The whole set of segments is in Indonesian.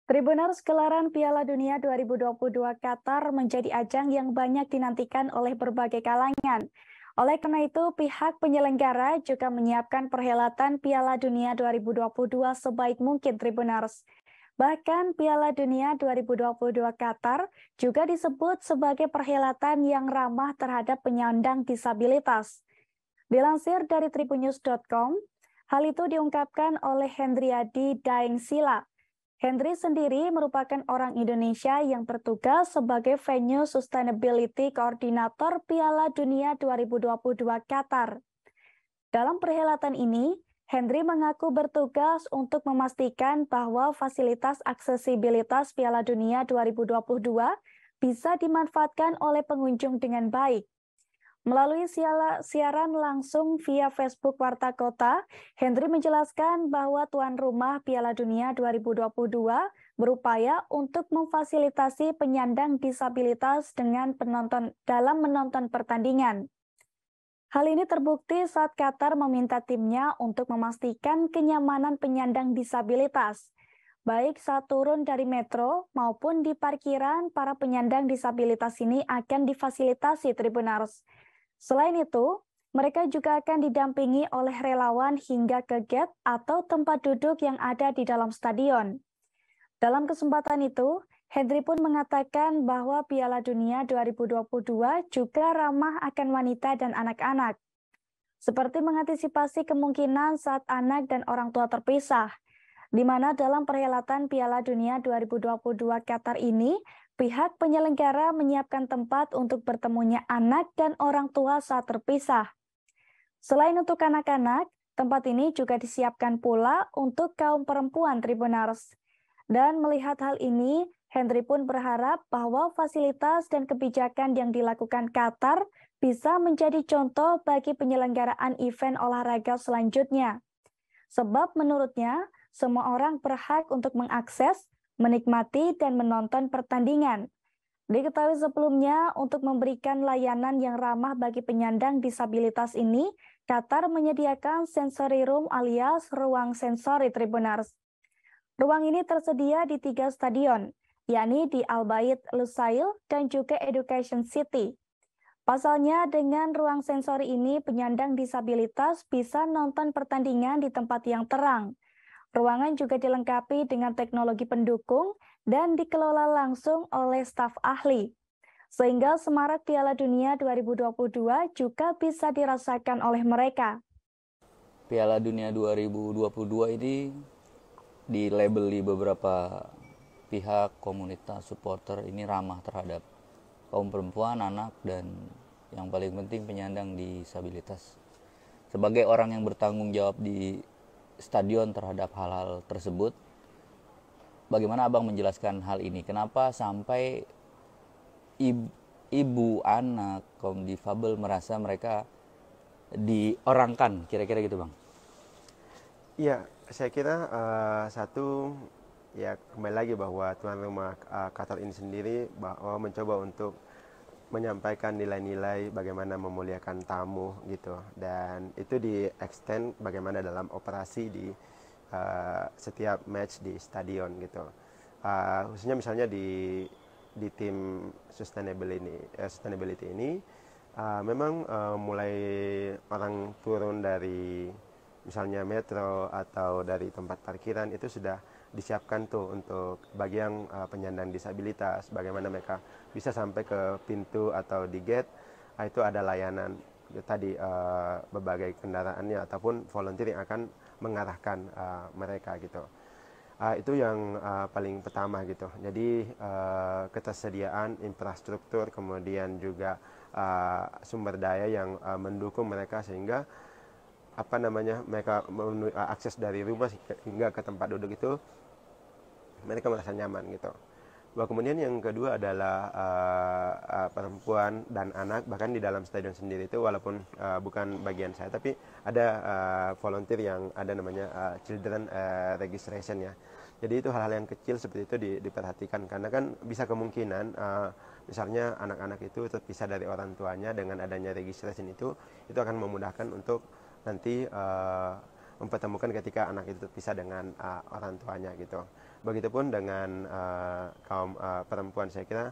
Tribuners, gelaran Piala Dunia 2022 Qatar menjadi ajang yang banyak dinantikan oleh berbagai kalangan. Oleh karena itu, pihak penyelenggara juga menyiapkan perhelatan Piala Dunia 2022 sebaik mungkin, Tribuners. Bahkan Piala Dunia 2022 Qatar juga disebut sebagai perhelatan yang ramah terhadap penyandang disabilitas. Dilansir dari tribunnews.com, hal itu diungkapkan oleh Hendriadi Daengsila. Hendri sendiri merupakan orang Indonesia yang bertugas sebagai Venue Sustainability Coordinator Piala Dunia 2022 Qatar. Dalam perhelatan ini, Hendri mengaku bertugas untuk memastikan bahwa fasilitas aksesibilitas Piala Dunia 2022 bisa dimanfaatkan oleh pengunjung dengan baik. Melalui siaran langsung via Facebook Warta Kota, Hendri menjelaskan bahwa tuan rumah Piala Dunia 2022 berupaya untuk memfasilitasi penyandang disabilitas dengan dalam menonton pertandingan. Hal ini terbukti saat Qatar meminta timnya untuk memastikan kenyamanan penyandang disabilitas, baik saat turun dari metro maupun di parkiran. Para penyandang disabilitas ini akan difasilitasi, Tribuners. Selain itu, mereka juga akan didampingi oleh relawan hingga ke gate atau tempat duduk yang ada di dalam stadion. Dalam kesempatan itu, Hendri pun mengatakan bahwa Piala Dunia 2022 juga ramah akan wanita dan anak-anak. Seperti mengantisipasi kemungkinan saat anak dan orang tua terpisah, di mana dalam perhelatan Piala Dunia 2022 Qatar ini, pihak penyelenggara menyiapkan tempat untuk bertemunya anak dan orang tua saat terpisah. Selain untuk anak-anak, tempat ini juga disiapkan pula untuk kaum perempuan, Tribuners. Dan melihat hal ini, Hendri pun berharap bahwa fasilitas dan kebijakan yang dilakukan Qatar bisa menjadi contoh bagi penyelenggaraan event olahraga selanjutnya. Sebab menurutnya, semua orang berhak untuk mengakses, menikmati, dan menonton pertandingan. Diketahui sebelumnya, untuk memberikan layanan yang ramah bagi penyandang disabilitas ini, Qatar menyediakan sensory room alias ruang sensori, Tribuners. Ruang ini tersedia di 3 stadion, yakni di Al Bayt Lusail dan juga Education City. Pasalnya, dengan ruang sensori ini, penyandang disabilitas bisa nonton pertandingan di tempat yang terang. Ruangan juga dilengkapi dengan teknologi pendukung dan dikelola langsung oleh staf ahli. Sehingga semarak Piala Dunia 2022 juga bisa dirasakan oleh mereka. Piala Dunia 2022 ini dilabeli beberapa pihak, komunitas, supporter ini ramah terhadap kaum perempuan, anak, dan yang paling penting penyandang disabilitas. Sebagai orang yang bertanggung jawab di stadion terhadap hal-hal tersebut, bagaimana Abang menjelaskan hal ini? Kenapa sampai ibu, anak, kaum difabel merasa mereka diorangkan, kira-kira gitu Bang? Iya, saya kira satu, ya kembali lagi bahwa tuan rumah Qatar ini sendiri bahwa mencoba untuk menyampaikan nilai-nilai bagaimana memuliakan tamu gitu, dan itu di extend bagaimana dalam operasi di setiap match di stadion gitu, khususnya misalnya di tim sustainability ini memang mulai orang turun dari misalnya metro atau dari tempat parkiran itu sudah disiapkan tuh untuk bagi yang penyandang disabilitas, bagaimana mereka bisa sampai ke pintu atau di gate. Itu ada layanan tadi berbagai kendaraannya ataupun volunteer yang akan mengarahkan mereka gitu. Itu yang paling pertama gitu. Jadi ketersediaan infrastruktur, kemudian juga sumber daya yang mendukung mereka sehingga mereka akses dari rumah hingga ke tempat duduk itu mereka merasa nyaman gitu. Kemudian yang kedua adalah perempuan dan anak, bahkan di dalam stadion sendiri itu walaupun bukan bagian saya, tapi ada volunteer yang ada namanya children registration ya. Jadi itu hal-hal yang kecil seperti itu diperhatikan, karena kan bisa kemungkinan misalnya anak-anak itu terpisah dari orang tuanya. Dengan adanya registration itu akan memudahkan untuk nanti mempertemukan ketika anak itu terpisah dengan orang tuanya gitu. Begitupun dengan kaum perempuan, saya kira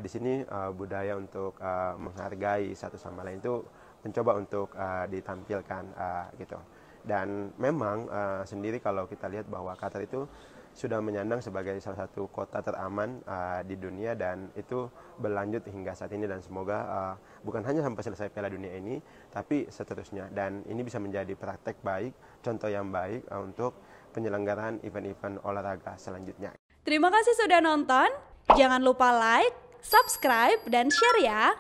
di sini budaya untuk menghargai satu sama lain itu mencoba untuk ditampilkan gitu. Dan memang sendiri kalau kita lihat bahwa Qatar itu sudah menyandang sebagai salah satu kota teraman di dunia, dan itu berlanjut hingga saat ini, dan semoga bukan hanya sampai selesai Piala Dunia ini tapi seterusnya, dan ini bisa menjadi praktek baik, contoh yang baik untuk penyelenggaraan event-event olahraga selanjutnya. Terima kasih sudah nonton. Jangan lupa like, subscribe, dan share ya.